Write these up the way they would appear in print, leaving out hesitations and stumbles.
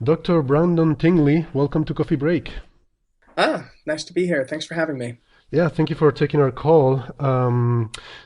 Dr. Brandon Tingley, welcome to Coffee Break. Nice to be here. Thanks for having me. Yeah, thank you for taking our call.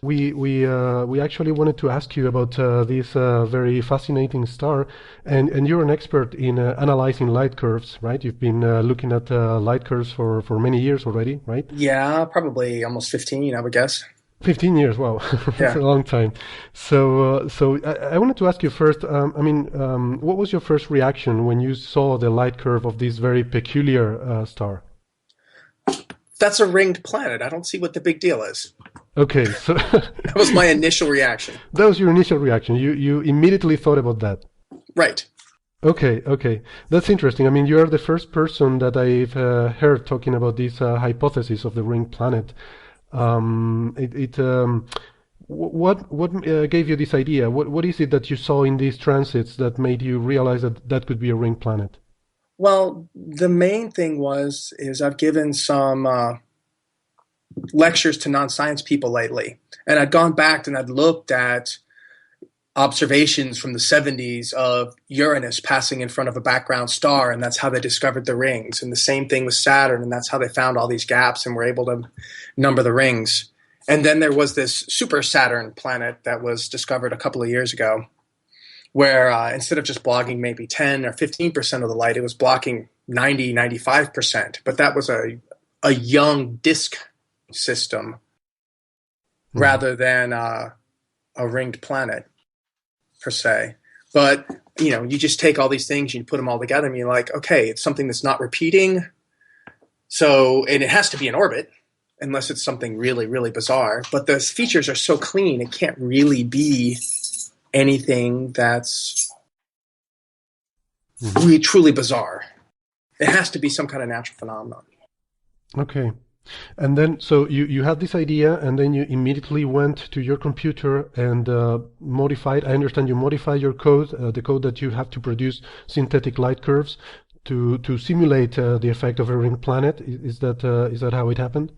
We actually wanted to ask you about this very fascinating star, and you're an expert in analyzing light curves, right? You've been looking at light curves for many years already, right? Yeah, probably almost 15, I would guess. 15 years, wow, that's a Yeah. long time. So I wanted to ask you first. What was your first reaction when you saw the light curve of this very peculiar star? That's a ringed planet. I don't see what the big deal is. Okay, so That was my initial reaction. that was your initial reaction. You immediately thought about that. Right. Okay, that's interesting. I mean, you are the first person that I've heard talking about this hypothesis of the ring planet. What gave you this idea? What is it that you saw in these transits that made you realize that that could be a ring planet? Well, the main thing is I've given some lectures to non-science people lately, and I'd gone back and I'd looked at observations from the 70s of Uranus passing in front of a background star, and that's how they discovered the rings. And the same thing with Saturn, and that's how they found all these gaps and were able to number the rings. And then there was this super Saturn planet that was discovered a couple of years ago, where instead of just blocking maybe 10 or 15% of the light, it was blocking 90, 95%. But that was a young disk system Mhm. rather than a ringed planet per se. But you just take all these things, you put them all together, and you're like, okay, it's something that's not repeating. So, and it has to be in orbit, unless it's something really, really bizarre. But the features are so clean, it can't really be anything that's Mhm. really truly bizarre. It has to be some kind of natural phenomenon. Okay. And then, so you had this idea, and then you immediately went to your computer and modified. I understand you modified your code, the code that you have to produce synthetic light curves to simulate the effect of a ring planet. Is that how it happened?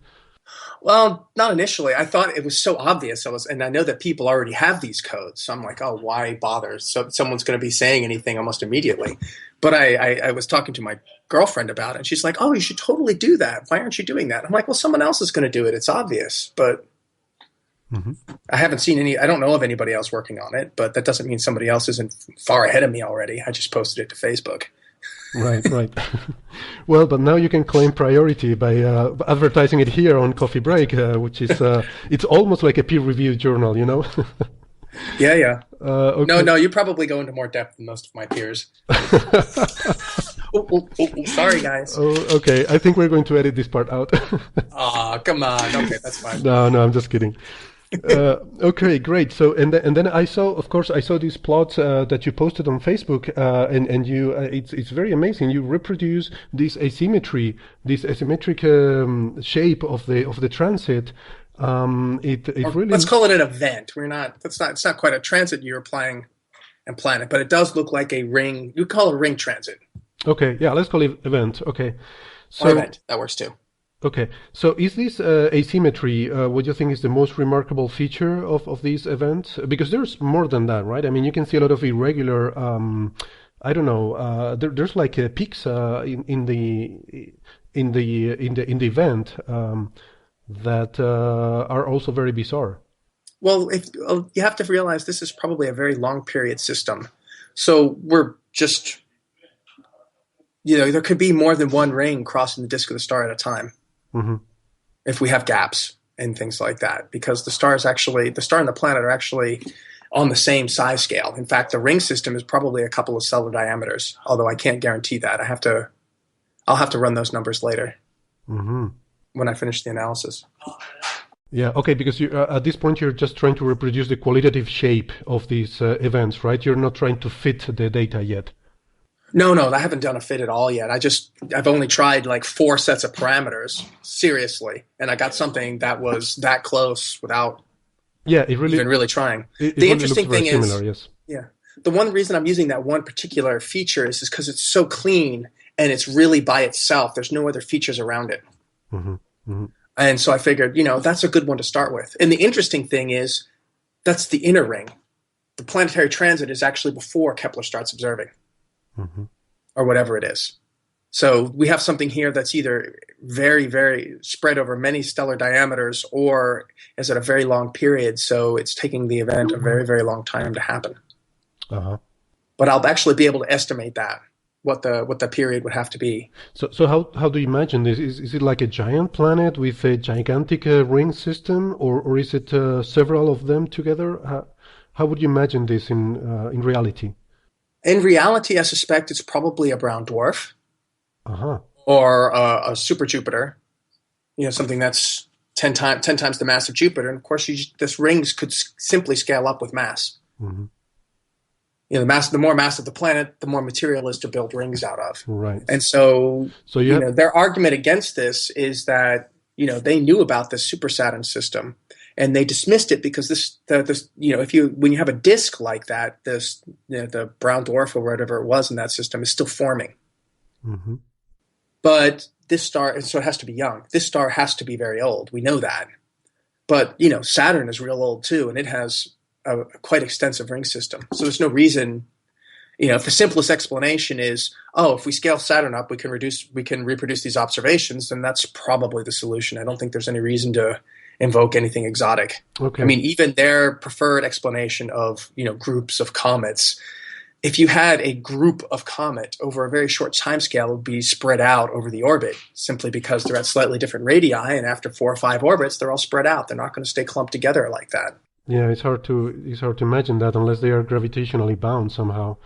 Well, not initially. I thought it was so obvious. And I know that people already have these codes. So I'm like, oh, why bother? So someone's going to be saying anything almost immediately. But I was talking to my girlfriend about it, and she's like, oh, you should totally do that. Why aren't you doing that? I'm like, well, someone else is going to do it. It's obvious. But Hmm. I haven't seen any, I don't know of anybody else working on it, but that doesn't mean somebody else isn't far ahead of me already. I just posted it to Facebook. Right. Well, but now you can claim priority by advertising it here on Coffee Break, which is it's almost like a peer-reviewed journal, you know? Yeah, yeah. No, Okay. no, you probably go into more depth than most of my peers. Sorry, guys. Oh, okay. I think we're going to edit this part out. Aw, come on. Okay, that's fine. No, I'm just kidding. Okay, great. So, and then I saw, of course, I saw these plots that you posted on Facebook, and you, it's very amazing. You reproduce this asymmetry, this asymmetric shape of the transit. It Or really, let's call it an event. It's not quite a transit you're applying and planet, but it does look like a ring. You call it a ring transit okay, yeah. Let's call it event. Okay, or so event. That works too. okay, so is this asymmetry what you think is the most remarkable feature of these events? Because there's more than that, right? I mean, you can see a lot of irregular. I don't know. There's like peaks in the event that are also very bizarre. Well, if you have to realize this is probably a very long period system, so we're just there could be more than one ring crossing the disk of the star at a time Hmm. if we have gaps and things like that, because the star and the planet are actually on the same size scale. In fact, the ring system is probably a couple of stellar diameters, although I can't guarantee that. I'll have to run those numbers later Hmm. when I finish the analysis. Yeah, okay, because at this point you're just trying to reproduce the qualitative shape of these events, right? You're not trying to fit the data yet. No, no, I haven't done a fit at all yet. I've only tried like four sets of parameters, seriously, and I got something that was that close without Yeah, even really trying. it The really looks interesting very thing similar, is, yes. yeah, the one reason I'm using that one particular feature is because it's so clean and it's really by itself. There's no other features around it. Hmm. Hmm. And so I figured, that's a good one to start with. And the interesting thing is that's the inner ring. The planetary transit is actually before Kepler starts observing. Hmm. or whatever it is. So we have something here that's either very, very spread over many stellar diameters or is at a very long period. So it's taking the event a very, very long time to happen. Uh-huh. But I'll actually be able to estimate that, what the period would have to be. So how do you imagine this? Is it like a giant planet with a gigantic ring system, or is it several of them together? How would you imagine this in reality? In reality, I suspect it's probably a brown dwarf. Uh-huh. Or a super Jupiter, something that's 10 times the mass of Jupiter. And of course, this rings could simply scale up with mass. Mm-hmm. The more mass of the planet, the more material is to build rings out of. Right. And so their argument against this is that they knew about this super Saturn system, and they dismissed it because when you have a disk like that, the brown dwarf or whatever it was in that system is still forming. Mm-hmm. But this star, so it has to be young. This star has to be very old. We know that. But, Saturn is real old too, and it has a quite extensive ring system. So there's no reason, if the simplest explanation is, if we scale Saturn up, we can reproduce these observations, then that's probably the solution. I don't think there's any reason to invoke anything exotic. Okay. I mean, even their preferred explanation of, groups of comets, if you had a group of comet over a very short time scale, it would be spread out over the orbit simply because they're at slightly different radii, and after 4 or 5 orbits, they're all spread out. They're not going to stay clumped together like that. Yeah, it's hard to imagine that unless they are gravitationally bound somehow.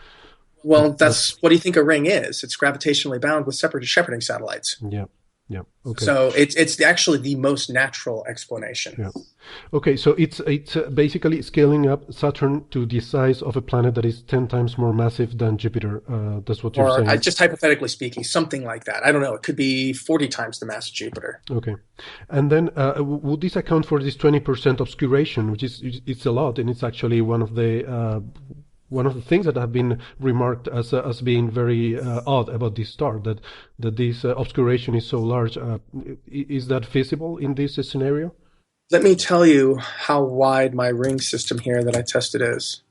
Well, what do you think a ring is? It's gravitationally bound with separate shepherding satellites. Yeah. Yeah. Okay. So it's actually the most natural explanation. Yeah. Okay. So it's basically scaling up Saturn to the size of a planet that is 10 times more massive than Jupiter. That's what you're saying. Or just hypothetically speaking, something like that. I don't know. It could be 40 times the mass of Jupiter. Okay. And then would this account for this 20% obscuration, which is it's a lot, and it's actually one of the things that have been remarked as being very odd about this star, that this obscuration is so large. Is that feasible in this scenario? Let me tell you how wide my ring system here that I tested is.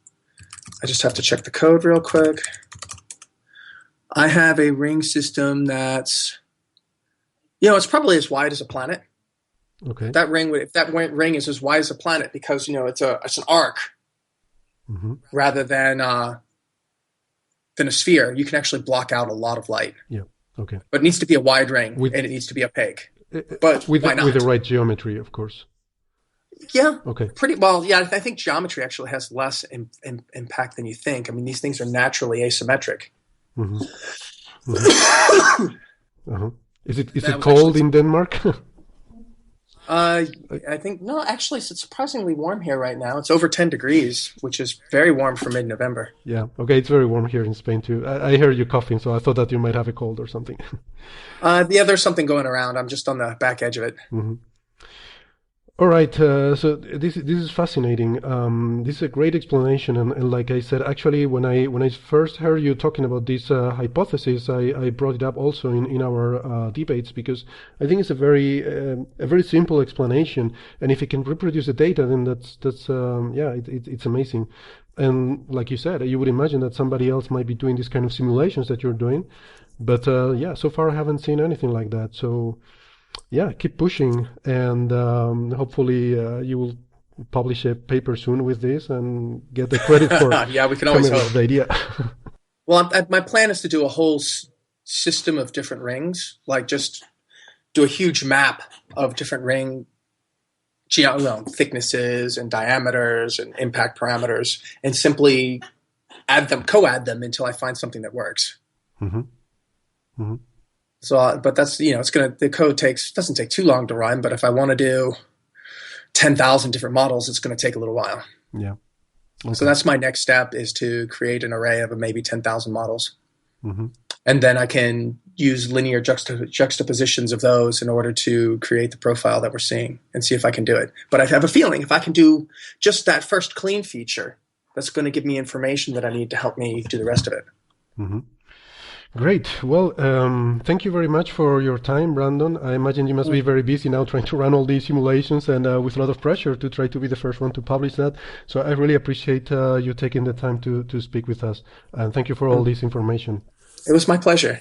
I just have to check the code real quick. I have a ring system that's, it's probably as wide as a planet. Okay. If that ring is as wide as a planet, because it's an arc. Mm-hmm. Rather than a sphere, you can actually block out a lot of light. Yeah. Okay. But it needs to be a wide ring, and it needs to be opaque. But why not? With the right geometry, of course. Yeah. Okay. Pretty well. Yeah, I think geometry actually has less impact than you think. I mean, these things are naturally asymmetric. Mm-hmm. Mm-hmm. Uh-huh. Is it cold in Denmark? I think, no, actually, it's surprisingly warm here right now. It's over 10 degrees, which is very warm for mid-November. Yeah, okay, it's very warm here in Spain too. I hear you coughing, so I thought that you might have a cold or something. Yeah, there's something going around. I'm just on the back edge of it. Mm-hmm. All right, so this is fascinating. This is a great explanation, and like I said, actually, when I first heard you talking about this hypothesis, I brought it up also in our debates, because I think it's a very simple explanation, and if it can reproduce the data, then that's it's amazing. And like you said, you would imagine that somebody else might be doing this kind of simulations that you're doing, but so far I haven't seen anything like that. So. Yeah, keep pushing, and hopefully you will publish a paper soon with this and get the credit for yeah, we can always hope. The idea. Well, my plan is to do a whole system of different rings, like just do a huge map of different ring thicknesses and diameters and impact parameters, and simply co-add them until I find something that works. Mm-hmm. Mm-hmm. So, but that's, the code doesn't take too long to run, but if I want to do 10,000 different models, it's going to take a little while. Yeah. Okay. So that's my next step, is to create an array of maybe 10,000 models. Mm-hmm. And then I can use linear juxtapositions of those in order to create the profile that we're seeing and see if I can do it. But I have a feeling if I can do just that first clean feature, that's going to give me information that I need to help me do the rest of it. Mm-hmm. Great. Well, thank you very much for your time, Brandon. I imagine you must be very busy now trying to run all these simulations, and with a lot of pressure to try to be the first one to publish that. So I really appreciate you taking the time to speak with us. And thank you for all this information. It was my pleasure.